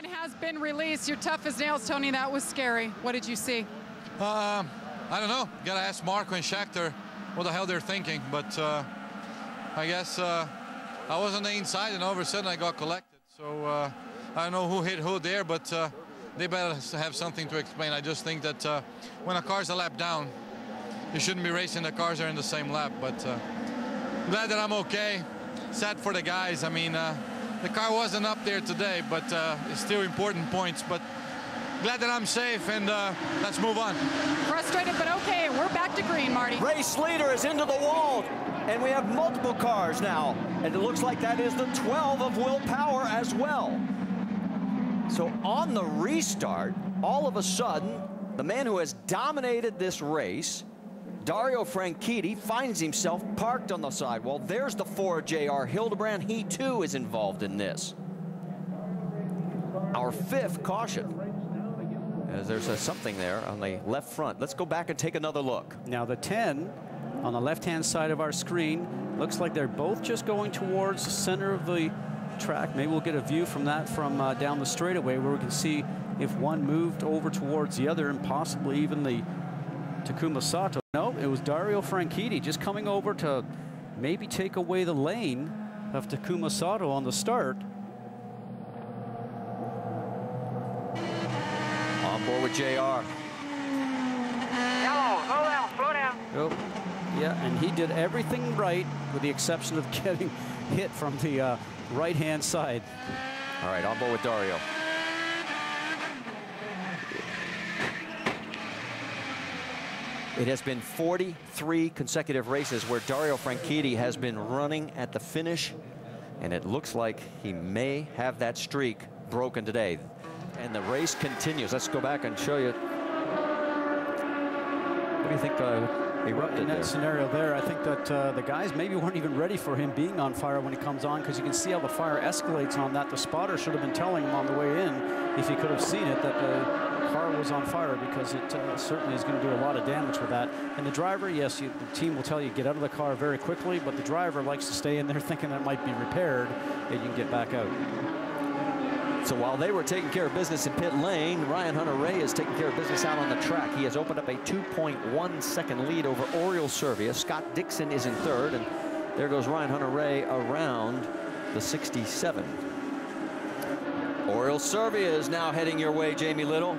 ban has been released. You're tough as nails, Tony. That was scary. What did you see? I don't know. Gotta ask Marco and Scheckter what the hell they're thinking. But I guess I was on the inside, and all of a sudden I got collected. So I don't know who hit who there, but they better have something to explain. I just think that when a car's a lap down, you shouldn't be racing the cars that are in the same lap. But glad that I'm okay. Sad for the guys. I mean, the car wasn't up there today, but it's still important points. But glad that I'm safe, and let's move on. Frustrated, but okay. We're back to green, Marty. Race leader is into the wall, and we have multiple cars now. And it looks like that is the 12 of Will Power as well. So on the restart, all of a sudden, the man who has dominated this race, Dario Franchitti, finds himself parked on the sidewall. There's the 4 JR Hildebrand. He too is involved in this. Our 5th caution. As there's something there on the left front. Let's go back and take another look. Now the 10 on the left-hand side of our screen, looks like they're both just going towards the center of the track. Maybe we'll get a view from that from down the straightaway, where we can see if one moved over towards the other, and possibly even the Takuma Sato. No, it was Dario Franchitti just coming over to maybe take away the lane of Takuma Sato on the start. On board with JR. Yellow, slow down. Oh, yeah, and he did everything right, with the exception of getting hit from the right-hand side. All right, on board with Dario. It has been 43 consecutive races where Dario Franchitti has been running at the finish, and it looks like he may have that streak broken today. And the race continues. Let's go back and show you. What do you think erupted in that there? scenario there? I think that the guys maybe weren't even ready for him being on fire when he comes on, because you can see how the fire escalates on that. The spotter should have been telling him on the way in, if he could have seen it, that the car was on fire, because it certainly is going to do a lot of damage with that. And the driver, yes, the team will tell you get out of the car very quickly, but the driver likes to stay in there thinking it might be repaired and you can get back out. So while they were taking care of business in pit lane, Ryan Hunter-Reay is taking care of business out on the track. He has opened up a 2.1 second lead over Oriol Servia. Scott Dixon is in 3rd, and there goes Ryan Hunter-Reay around the 67. Oriol Servia is now heading your way, Jamie Little.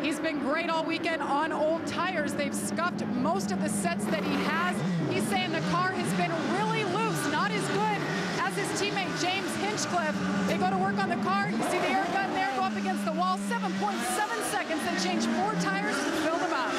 He's been great all weekend on old tires. They've scuffed most of the sets that he has. He's saying the car has been really loose, not as good as his teammate James Hinchcliffe. They go to work on the car. You see the air gun there go up against the wall. 7.7 seconds, then change 4 tires and fill them up.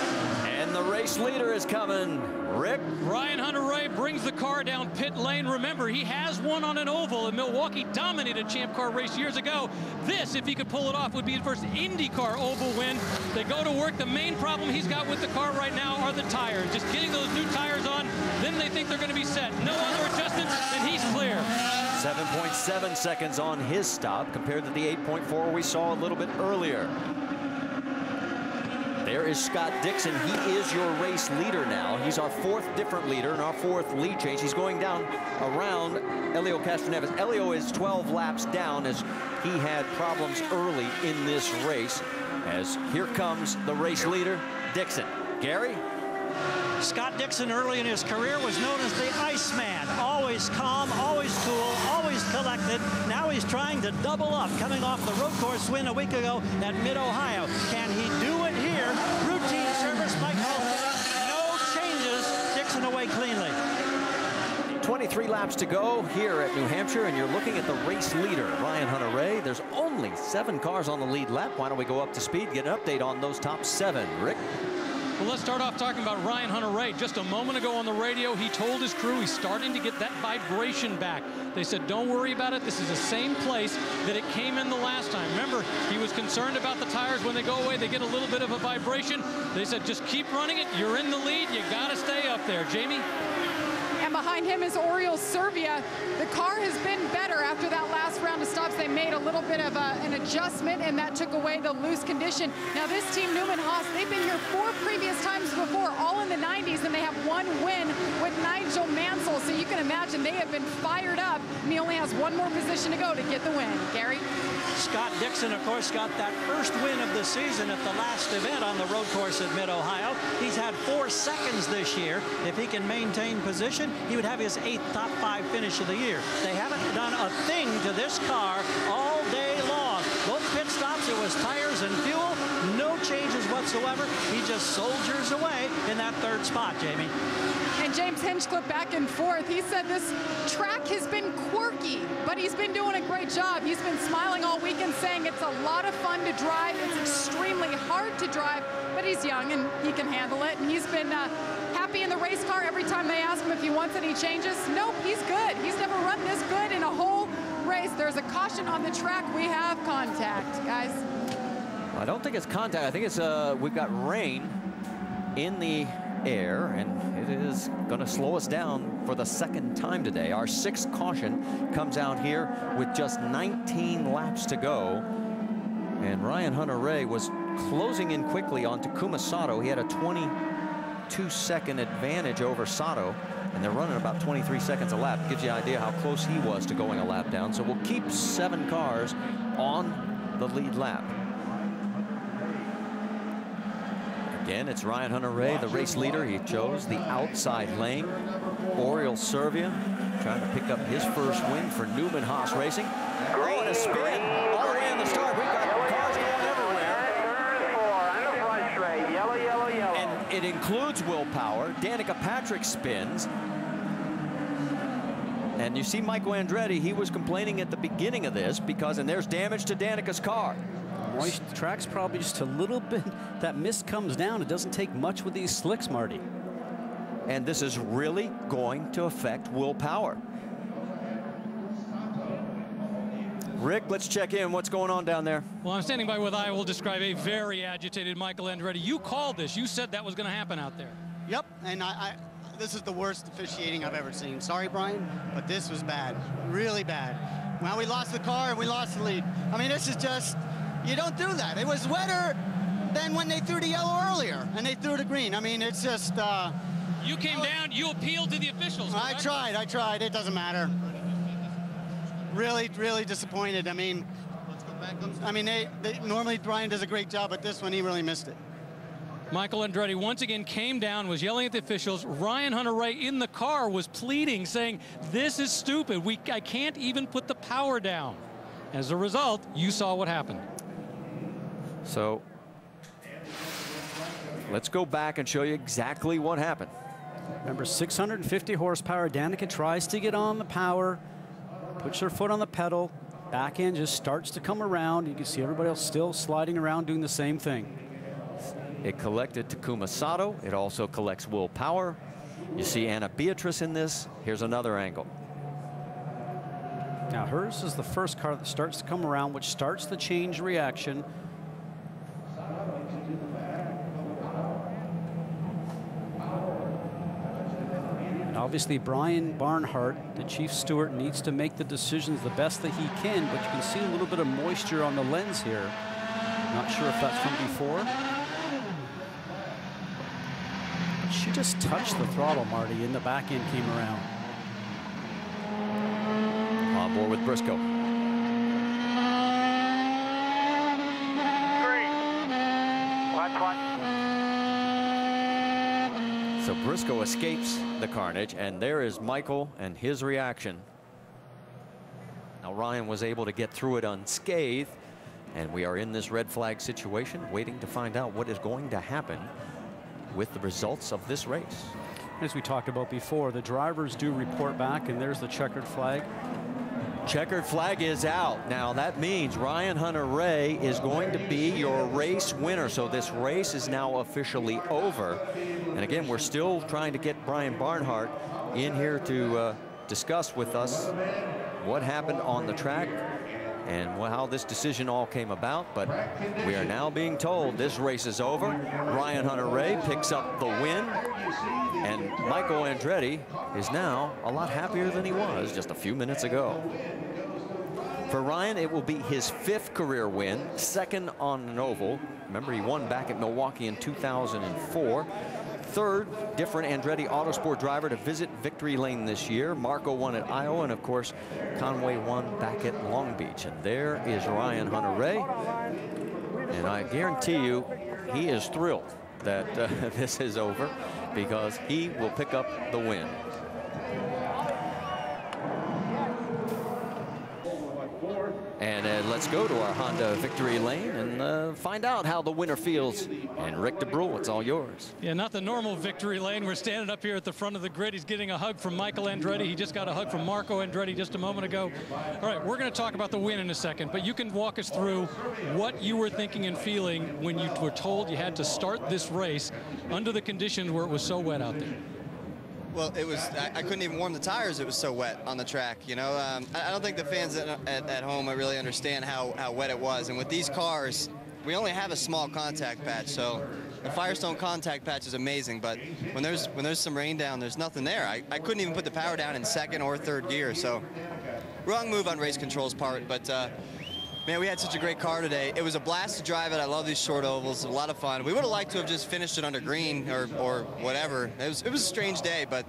And the race leader is coming. Rick? Ryan Hunter-Reay brings the car down pit lane. Remember, he has won on an oval, and Milwaukee dominated Champ Car race years ago. This, if he could pull it off, would be his first IndyCar oval win. They go to work. The main problem he's got with the car right now are the tires. Just getting those new tires on, then they think they're going to be set. No other adjustments, and he's clear. 7.7 seconds on his stop compared to the 8.4 we saw a little bit earlier. There is Scott Dixon. He is your race leader now. He's our 4th different leader and our 4th lead change. He's going down around Elio Castroneves. Elio is 12 laps down, as he had problems early in this race. As here comes the race leader, Dixon. Gary? Scott Dixon early in his career was known as the Iceman. Always calm, always cool, always collected. Now he's trying to double up, coming off the road course win a week ago at Mid-Ohio. Can he do it here? Routine service, Mike Holcomb. No changes. Dixon away cleanly. 23 laps to go here at New Hampshire, and you're looking at the race leader, Ryan Hunter-Reay. There's only 7 cars on the lead lap. Why don't we go up to speed, get an update on those top 7. Rick? Well, let's start off talking about Ryan Hunter-Reay. Just a moment ago on the radio, he told his crew he's starting to get that vibration back. They said, don't worry about it. This is the same place that it came in the last time. Remember, he was concerned about the tires. When they go away, they get a little bit of a vibration. They said, just keep running it. You're in the lead. You got to stay up there. Jamie? And behind behind him is Oriol Servia. The car has been better after that last round of stops. They made a little bit of an adjustment, and that took away the loose condition. Now this team, Newman Haas, they've been here 4 previous times before, all in the 90s, and they have 1 win with Nigel Mansell. So you can imagine they have been fired up, and he only has 1 more position to go to get the win. Gary? Scott Dixon, of course, got that first win of the season at the last event on the road course at Mid-Ohio. He's had 4 seconds this year. If he can maintain position, he would have his 8th top 5 finish of the year. They haven't done a thing to this car all day long. Both pit stops, it was tires and fuel. No changes whatsoever. He just soldiers away in that 3rd spot, Jamie. And James Hinchcliffe back and forth. He said this track has been quirky, but he's been doing a great job. He's been smiling all weekend, saying it's a lot of fun to drive. It's extremely hard to drive, but he's young and he can handle it. And he's been happy in the race car every time they ask him if he wants any changes. Nope, he's good. He's never run this good in a whole race. There's a caution on the track. We have contact, guys. I don't think it's contact. I think it's we've got rain in the air, and it is going to slow us down for the 2nd time today. Our 6th caution comes out here with just 19 laps to go, and Ryan Hunter-Reay was closing in quickly on Takuma Sato. He had a 22-second advantage over Sato, and they're running about 23 seconds a lap. Gives you an idea how close he was to going a lap down. So we'll keep 7 cars on the lead lap. Again, it's Ryan Hunter-Reay, the race leader. He chose the outside lane. Oriol Servia trying to pick up his first win for Newman Haas Racing. Oh, and a spin all the way in the start. We've got cars going everywhere. And it includes Will Power. Danica Patrick spins. And you see Michael Andretti, he was complaining at the beginning of this because, and there's damage to Danica's car. Moist track's probably just a little bit, that mist comes down. It doesn't take much with these slicks, Marty. And this is really going to affect Will Power. Rick, let's check in. What's going on down there? Well, I'm standing by with I will describe a very agitated Michael Andretti. You called this. You said that was going to happen out there. Yep, and this is the worst officiating I've ever seen. Sorry, Brian, but this was bad, really bad. Well, we lost the car and we lost the lead. I mean, this is just, you don't do that. It was wetter than when they threw the yellow earlier and they threw the green. I mean, it's just... you came down, you appealed to the officials, correct? I tried. It doesn't matter. Really, really disappointed. I mean, normally Brian does a great job, but this one, he really missed it. Michael Andretti once again came down, was yelling at the officials. Ryan Hunter-Reay in the car was pleading, saying, this is stupid. I can't even put the power down. As a result, you saw what happened. So let's go back and show you exactly what happened. Remember, 650 horsepower. Danica tries to get on the power, puts her foot on the pedal. Back end just starts to come around. You can see everybody else still sliding around doing the same thing. It collected Takuma Sato. It also collects Will Power. You see Anna Beatrice in this. Here's another angle. Now hers is the first car that starts to come around, which starts the change reaction. And obviously Brian Barnhart, the chief steward, needs to make the decisions the best that he can, but you can see a little bit of moisture on the lens here. Not sure if that's from before. She just touched the throttle, Marty, and the back end came around. On board with Briscoe. So Briscoe escapes the carnage, and there is Michael and his reaction. Now Ryan was able to get through it unscathed, and we are in this red flag situation, waiting to find out what is going to happen with the results of this race. As we talked about before, the drivers do report back, and there's the checkered flag. Checkered flag is out. Now that means Ryan Hunter-Reay is going to be your race winner. So this race is now officially over. And again, we're still trying to get Brian Barnhart in here to discuss with us what happened on the track. and how this decision all came about, but we are now being told this race is over. Ryan Hunter-Reay picks up the win, and Michael Andretti is now a lot happier than he was just a few minutes ago. For Ryan, it will be his 5th career win, 2nd on an oval. Remember, he won back at Milwaukee in 2004. 3rd different Andretti Autosport driver to visit victory lane this year. Marco won at Iowa, and of course, Conway won back at Long Beach. And there is Ryan Hunter-Reay. And I guarantee you, he is thrilled that this is over, because he will pick up the win. And let's go to our Honda victory lane and find out how the winner feels. And Rick DeBrule, it's all yours. Yeah, not the normal victory lane. We're standing up here at the front of the grid. He's getting a hug from Michael Andretti. He just got a hug from Marco Andretti just a moment ago. All right, we're going to talk about the win in a second, but you can walk us through what you were thinking and feeling when you were told you had to start this race under the conditions where it was so wet out there. Well, it was, I couldn't even warm the tires. It was so wet on the track, you know. I don't think the fans at home really understand how wet it was. And with these cars, we only have a small contact patch. So the Firestone contact patch is amazing. But when there's some rain down, there's nothing there. I couldn't even put the power down in 2nd or 3rd gear. So wrong move on race control's part. But man, we had such a great car today. It was a blast to drive it. I love these short ovals. A lot of fun. We would have liked to have just finished it under green or whatever. It was a strange day, but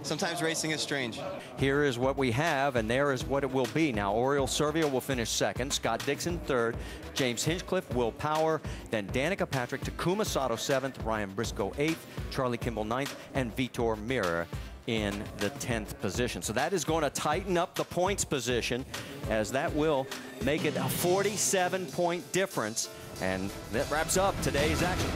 sometimes racing is strange. Here is what we have, and there is what it will be. Now, Oriol Servio will finish 2nd, Scott Dixon 3rd, James Hinchcliffe, Will Power, then Danica Patrick, Takuma Sato 7th, Ryan Briscoe 8th, Charlie Kimball 9th, and Vitor Meira in the 10th position. So that is going to tighten up the points position, as that will make it a 47-point difference. And that wraps up today's action.